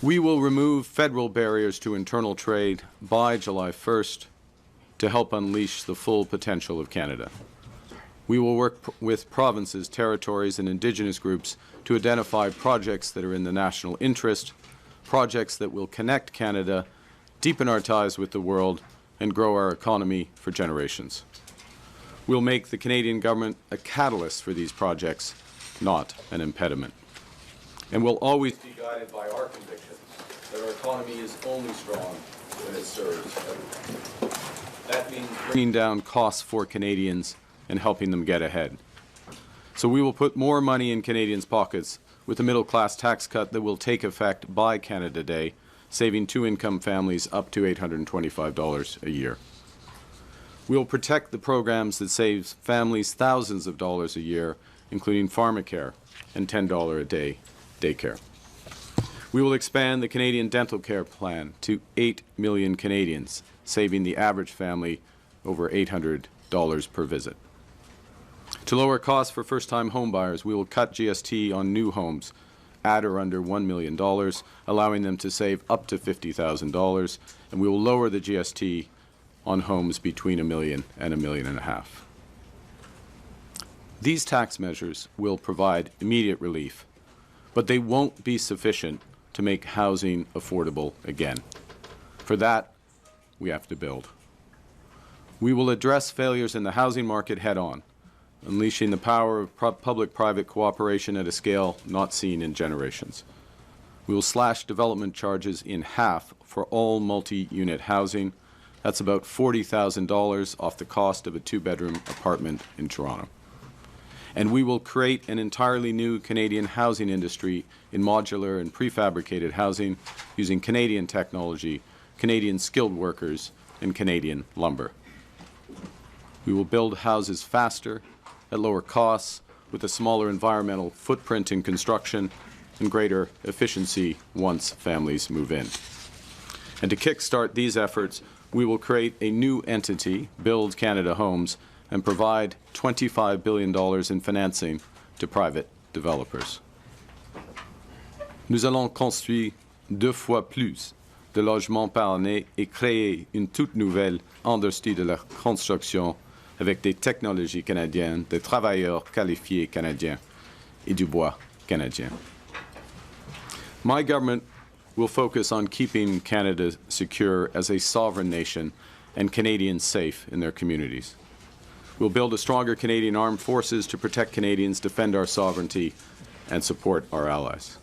We will remove federal barriers to internal trade by July 1st to help unleash the full potential of Canada. We will work with provinces, territories, and Indigenous groups to identify projects that are in the national interest, projects that will connect Canada, deepen our ties with the world, and grow our economy for generations. We'll make the Canadian government a catalyst for these projects, not an impediment. And we'll always be guided by our conviction that our economy is only strong when it serves everyone. That means bringing down costs for Canadians and helping them get ahead. So we will put more money in Canadians' pockets with a middle-class tax cut that will take effect by Canada Day, saving two-income families up to $825 a year. We will protect the programs that save families thousands of dollars a year, including pharmacare and $10 a day daycare. We will expand the Canadian Dental Care Plan to 8 million Canadians, saving the average family over $800 per visit. To lower costs for first-time homebuyers, we will cut GST on new homes at or under $1 million, allowing them to save up to $50,000, and we will lower the GST on homes between $1 million and $1.5 million. These tax measures will provide immediate relief, but they won't be sufficient to make housing affordable again. For that, we have to build. We will address failures in the housing market head-on, unleashing the power of public-private cooperation at a scale not seen in generations. We will slash development charges in half for all multi-unit housing. That's about $40,000 off the cost of a two-bedroom apartment in Toronto. And we will create an entirely new Canadian housing industry in modular and prefabricated housing using Canadian technology, Canadian skilled workers, and Canadian lumber. We will build houses faster, at lower costs, with a smaller environmental footprint in construction and greater efficiency once families move in. And to kickstart these efforts, we will create a new entity, Build Canada Homes, and provide $25 billion in financing to private developers. Nous allons construire 2 fois plus de logements par année et créer une toute nouvelle industrie de la construction avec des technologies canadiennes, des travailleurs qualifiés canadiens et du bois canadien. My government will focus on keeping Canada secure as a sovereign nation and Canadians safe in their communities. We'll build a stronger Canadian armed forces to protect Canadians, defend our sovereignty, and support our allies.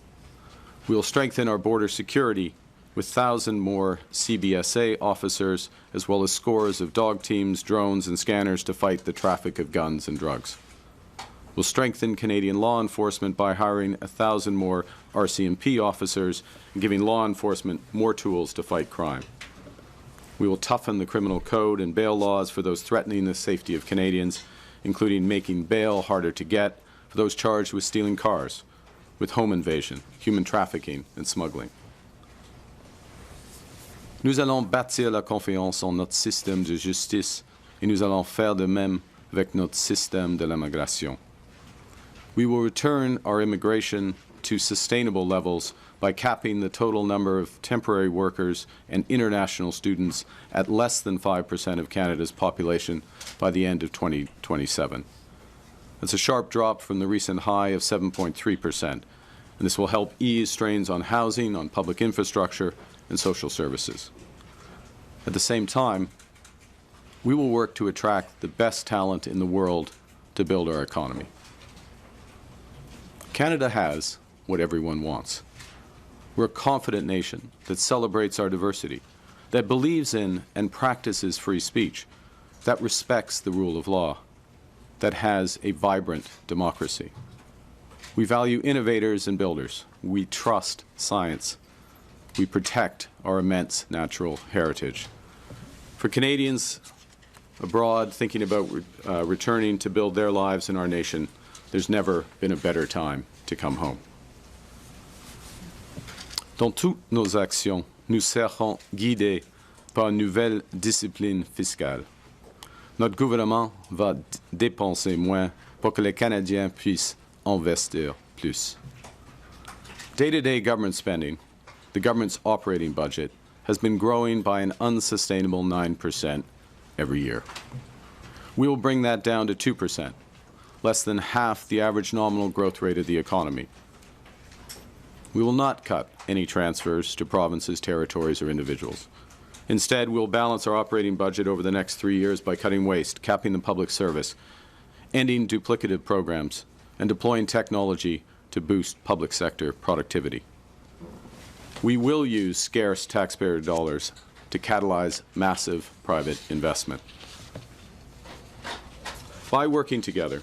We'll strengthen our border security with 1,000 more CBSA officers, as well as scores of dog teams, drones, and scanners to fight the traffic of guns and drugs. We'll strengthen Canadian law enforcement by hiring 1,000 more RCMP officers and giving law enforcement more tools to fight crime. We will toughen the criminal code and bail laws for those threatening the safety of Canadians, including making bail harder to get for those charged with stealing cars, with home invasion, human trafficking, and smuggling. Nous allons bâtir la confiance en notre système de justice et nous allons faire de même avec notre système de l'immigration. We will return our immigration to sustainable levels by capping the total number of temporary workers and international students at less than 5% of Canada's population by the end of 2027. That's a sharp drop from the recent high of 7.3%, and this will help ease strains on housing, on public infrastructure, and social services. At the same time, we will work to attract the best talent in the world to build our economy. Canada has what everyone wants. We're a confident nation that celebrates our diversity, that believes in and practices free speech, that respects the rule of law, that has a vibrant democracy. We value innovators and builders. We trust science. We protect our immense natural heritage. For Canadians abroad thinking about returning to build their lives in our nation, there's never been a better time to come home. Dans toutes nos actions, nous serons guidés par une nouvelle discipline fiscale. Notre gouvernement va dépenser moins pour que les Canadiens puissent investir plus. Day-to-day government spending, the government's operating budget has been growing by an unsustainable 9% every year. We will bring that down to 2%, less than half the average nominal growth rate of the economy. We will not cut any transfers to provinces, territories, or individuals. Instead, we'll balance our operating budget over the next 3 years by cutting waste, capping the public service, ending duplicative programs, and deploying technology to boost public sector productivity. We will use scarce taxpayer dollars to catalyze massive private investment. By working together,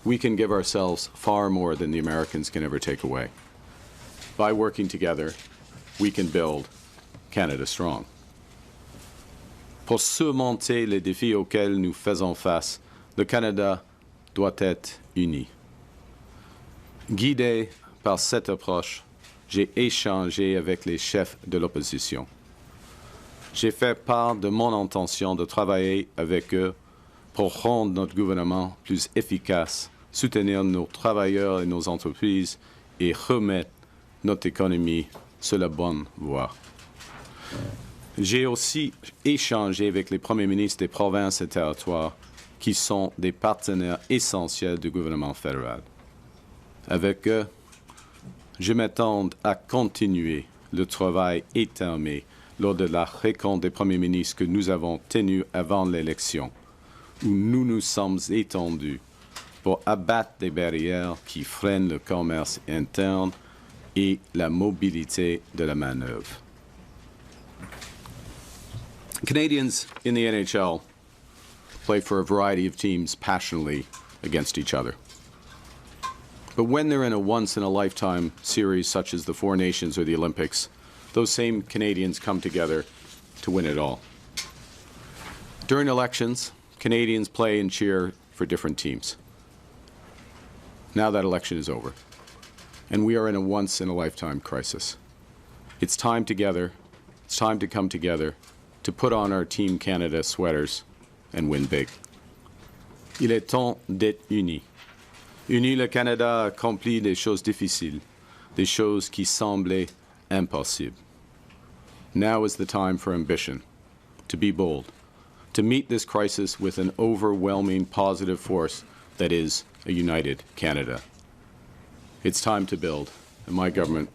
we can give ourselves far more than the Americans can ever take away. By working together, we can build Canada strong. Pour surmonter les défis auxquels nous faisons face, le Canada doit être uni. Guidé par cette approche, j'ai échangé avec les chefs de l'opposition. J'ai fait part de mon intention de travailler avec eux pour rendre notre gouvernement plus efficace, soutenir nos travailleurs et nos entreprises et remettre notre économie sur la bonne voie. J'ai aussi échangé avec les premiers ministres des provinces et territoires qui sont des partenaires essentiels du gouvernement fédéral. Avec eux, je m'attends à continuer le travail étamé lors de la rencontre des premiers ministres que nous avons tenue avant l'élection, où nous nous sommes étendus pour abattre les barrières qui freinent le commerce interne et la mobilité de la main-d'œuvre. Canadians in the NHL play for a variety of teams passionately against each other. But when they're in a once-in-a-lifetime series such as the Four Nations or the Olympics, those same Canadians come together to win it all. During elections, Canadians play and cheer for different teams. Now that election is over, and we are in a once-in-a-lifetime crisis. It's time to come together to put on our Team Canada sweaters and win big. Il est temps d'être unis. Unis, le Canada a accompli des choses difficiles, des choses qui semblaient impossibles. Now is the time for ambition, to be bold, to meet this crisis with an overwhelming positive force that is a united Canada. It's time to build, and my government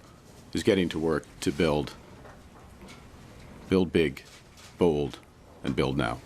is getting to work to build big, bold, and build now.